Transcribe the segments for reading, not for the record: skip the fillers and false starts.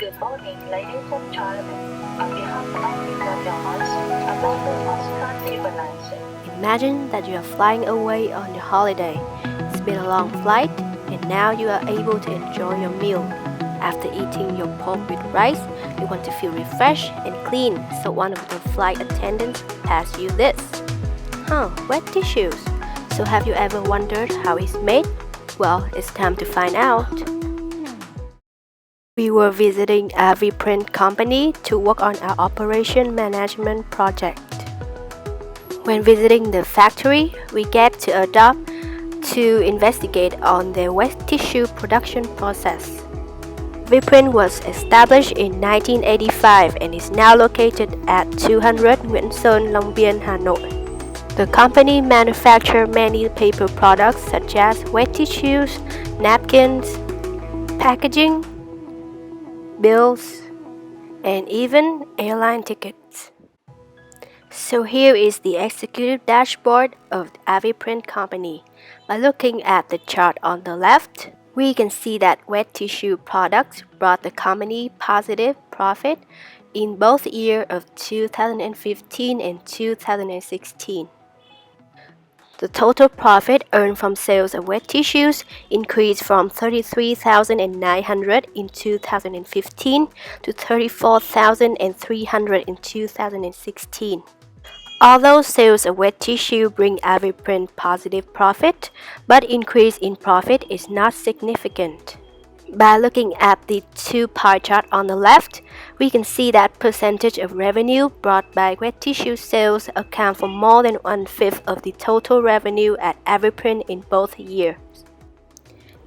Good morning, ladies and gentlemen. On behalf of EBBA7A, I'd like to welcome you to Imagine that you are flying away on your holiday. It's been a long flight, and now you are able to enjoy your meal. After eating your pork with rice, you want to feel refreshed and clean, so one of the flight attendants passes you this. Wet tissues. So have you ever wondered how it's made? Well, it's time to find out. We were visiting EBBA Print Company to work on our operation management project. When visiting the factory, we get to adopt to investigate on their wet tissue production process. EBBA Print was established in 1985 and is now located at 200 Nguyễn Sơn, Long Biên, Hanoi. The company manufactures many paper products such as wet tissues, napkins, packaging, bills, and even airline tickets. So here is the executive dashboard of the EBBA Print Company. By looking at the chart on the left, we can see that wet tissue products brought the company positive profit in both years of 2015 and 2016. The total profit earned from sales of wet tissues increased from 33,900 in 2015 to 34,300 in 2016. Although sales of wet tissue bring EBBA Print positive profit, but increase in profit is not significant. By looking at the two pie chart on the left, we can see that percentage of revenue brought by wet tissue sales account for more than 1/5 of the total revenue at EBBA Print in both years.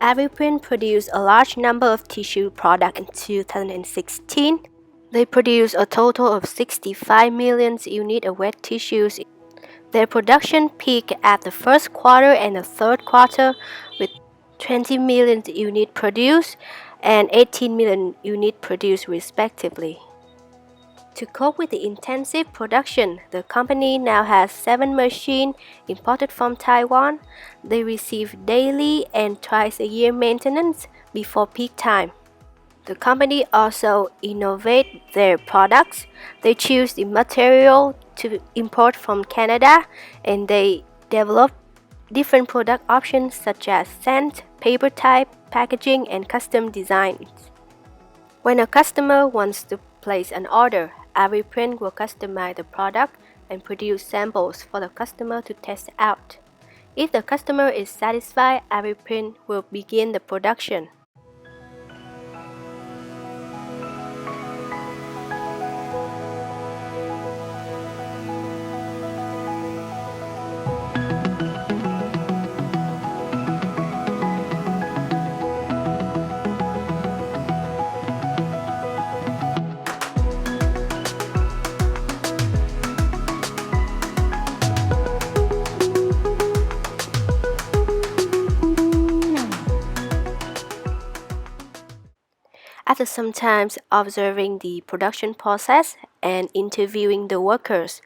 EBBA Print produced a large number of tissue products in 2016. They produced a total of 65 million units of wet tissues. Their production peaked at the first quarter and the third quarter with 20 million units produced and 18 million units produced respectively. To cope with the intensive production, the company now has 7 machines imported from Taiwan. They receive daily and twice-a-year maintenance before peak time. The company also innovates their products. They choose the material to import from Canada, and they develop different product options such as scent, paper type, packaging, and custom designs. When a customer wants to place an order, EBBA Print will customize the product and produce samples for the customer to test out. If the customer is satisfied, EBBA Print will begin the production. After some time observing the production process and interviewing the workers,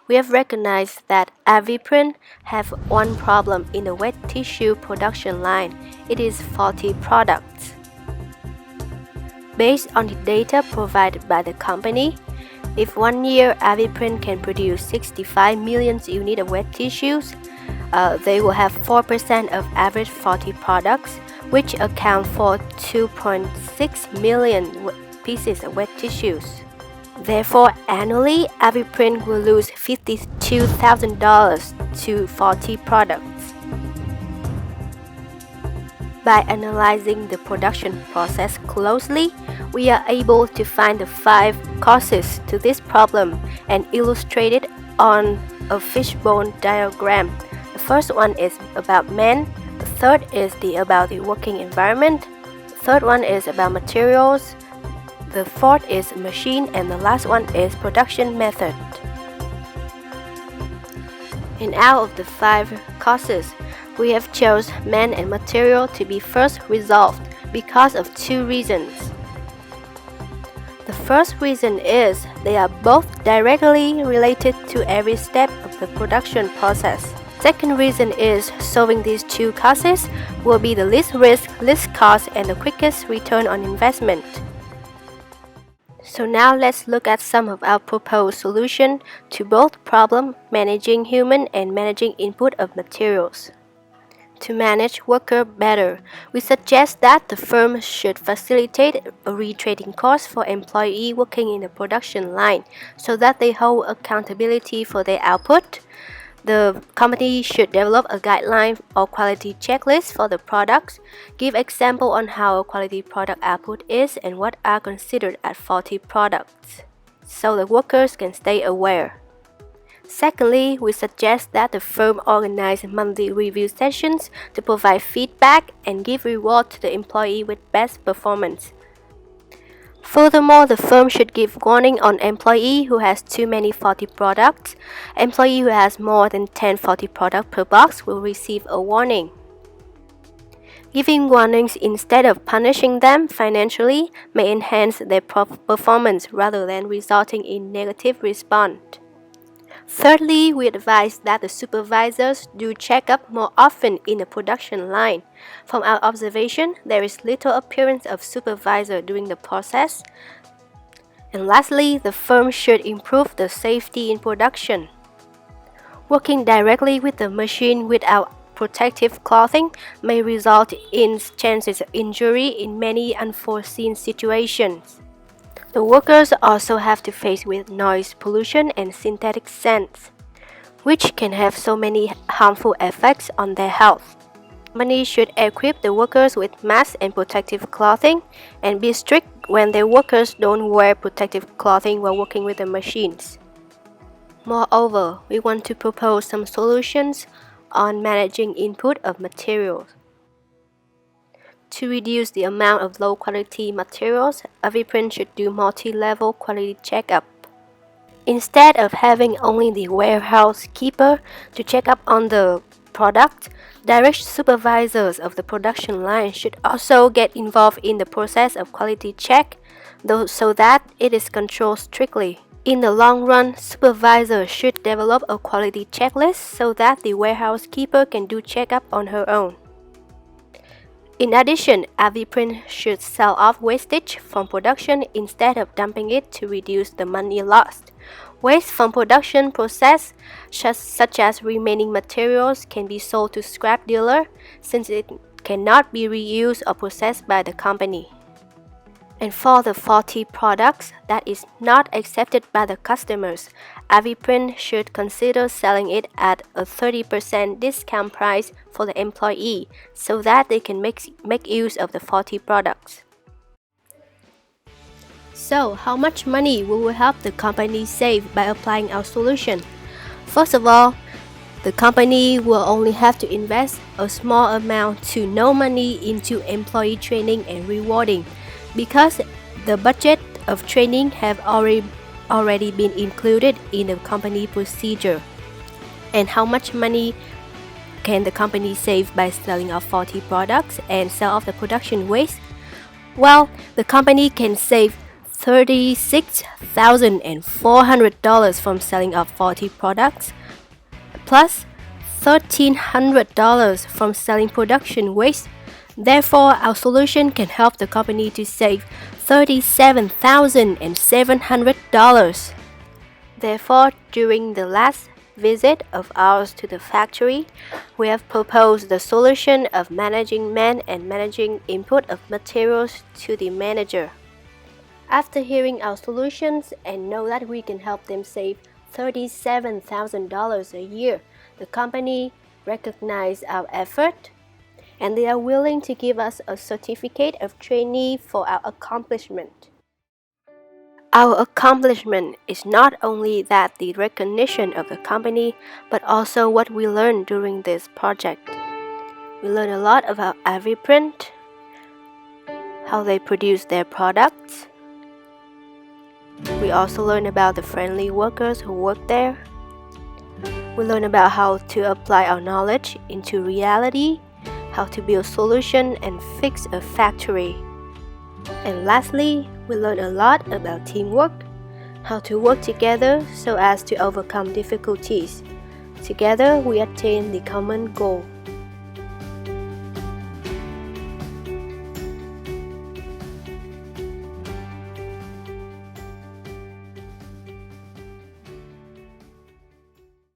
we have recognized that EBBA Print have one problem in the wet tissue production line. It is faulty products. Based on the data provided by the company, if 1 year EBBA Print can produce 65 million units of wet tissues, they will have 4% of average faulty products, which account for 2.6 million pieces of wet tissues. Therefore, annually, EBBA Print will lose $52,000 to faulty products. By analyzing the production process closely, we are able to find the 5 causes to this problem and illustrate it on a fishbone diagram. The first one is about men. The third is about the working environment. The third one is about materials. The fourth is machine, and the last one is production method. And out of the 5 causes, we have chose men and material to be first resolved because of 2 reasons. The first reason is they are both directly related to every step of the production process. Second reason is solving these 2 causes will be the least risk, least cost, and the quickest return on investment. So now let's look at some of our proposed solutions to both problem managing human and managing input of materials. To manage worker better, we suggest that the firm should facilitate a retraining course for employees working in the production line so that they hold accountability for their output. The company should develop a guideline or quality checklist for the products, give example on how a quality product output is and what are considered as faulty products, so the workers can stay aware. Secondly, we suggest that the firm organize monthly review sessions to provide feedback and give reward to the employee with best performance. Furthermore, the firm should give warning on employee who has too many faulty products. Employee who has more than 10 faulty products per box will receive a warning. Giving warnings instead of punishing them financially may enhance their performance rather than resulting in negative response. Thirdly, we advise that the supervisors do check-up more often in the production line. From our observation, there is little appearance of supervisor during the process. And lastly, the firm should improve the safety in production. Working directly with the machine without protective clothing may result in chances of injury in many unforeseen situations. The workers also have to face with noise pollution and synthetic scents, which can have so many harmful effects on their health. Companies should equip the workers with masks and protective clothing and be strict when their workers don't wear protective clothing while working with the machines. Moreover, we want to propose some solutions on managing input of materials. To reduce the amount of low-quality materials, EBBA7A should do multi-level quality checkup. Instead of having only the warehouse keeper to check up on the product, direct supervisors of the production line should also get involved in the process of quality check, so that it is controlled strictly. In the long run, supervisors should develop a quality checklist so that the warehouse keeper can do checkup on her own. In addition, EBBA7A should sell off wastage from production instead of dumping it to reduce the money lost. Waste from production process, such as remaining materials, can be sold to scrap dealer since it cannot be reused or processed by the company. And for the faulty products that is not accepted by the customers, EBBA7A should consider selling it at a 30% discount price for the employee so that they can make use of the faulty products. So, how much money will we help the company save by applying our solution? First of all, the company will only have to invest a small amount to no money into employee training and rewarding, because the budget of training have already been included in the company procedure. And how much money can the company save by selling off faulty products and sell off the production waste? Well, the company can save $36,400 from selling off faulty products, plus $1,300 from selling production waste. Therefore, our solution can help the company to save $37,700. Therefore, during the last visit of ours to the factory, we have proposed the solution of managing men and managing input of materials to the manager. After hearing our solutions and know that we can help them save $37,000 a year, the company recognized our effort and they are willing to give us a certificate of trainee for our accomplishment. Our accomplishment is not only that the recognition of the company, but also what we learned during this project. We learned a lot about EBBA7A, how they produce their products. We also learned about the friendly workers who work there. We learned about how to apply our knowledge into reality, how to build solutions and fix a factory. And lastly, we learned a lot about teamwork, how to work together so as to overcome difficulties. Together, we attain the common goal.